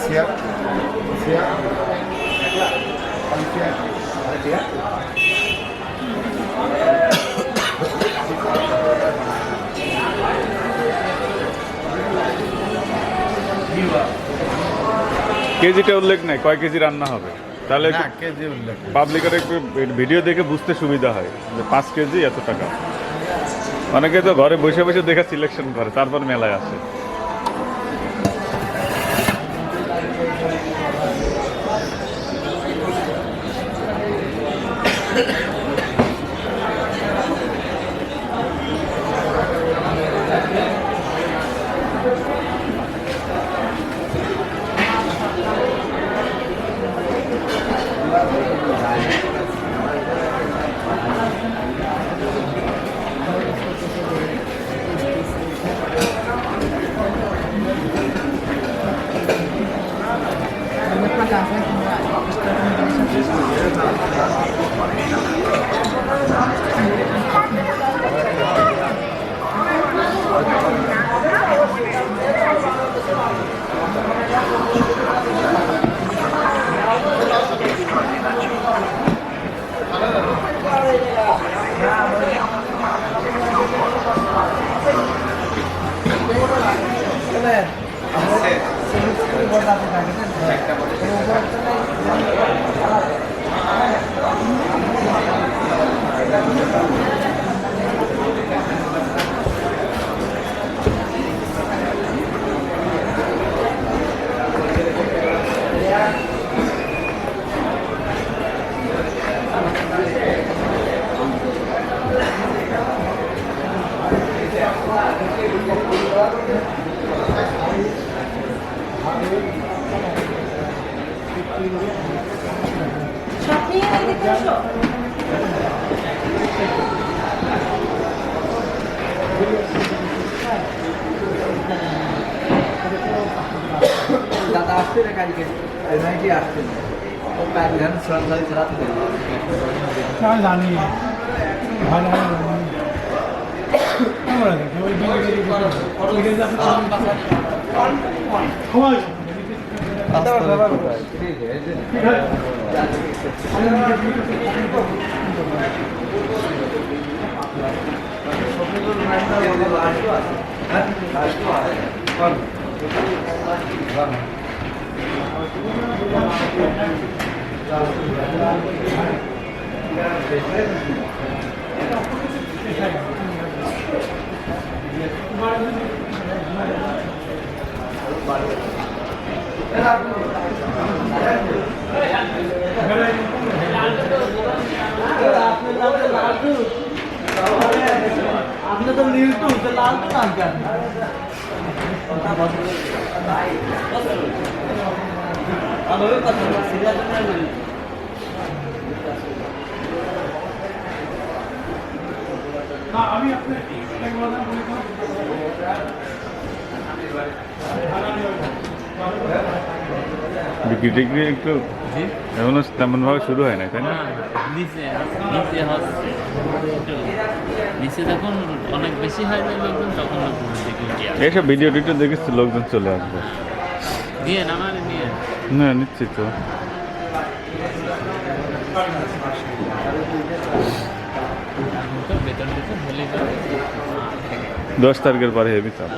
siap siap siap Radia কেজিটা উল্লেখ নাই কয় কেজি রান্না হবে তাহলে না কেজি উল্লেখ পাবলিকের একটু ভিডিও দেখে বুঝতে সুবিধা হয় যে 5 কেজি এত টাকা অনেকে তো ঘরে বসে বসে দেখে সিলেকশন করে, তারপর মেলায় আসে। দাদা আসছে না কালকে, এমআইটি আসছে না, ও প্যারিধান শ্রদ্ধায় চালাতে জানি ভালো आपने तो नील तो लाल तो नाम क्या বিক্রি টিক্রি একটু এখনো তেমন ভাবে শুরু হয় না, তাই না? নিচে যখন অনেক বেশি হয় যায় লোকজন, তখন এইসব ভিডিও টিডিও দেখেছি, লোকজন চলে আসবে। দিয়ে আমার নিয়ে না, নিশ্চিত তো। 10 তারিখের পরে হেভি চাপ।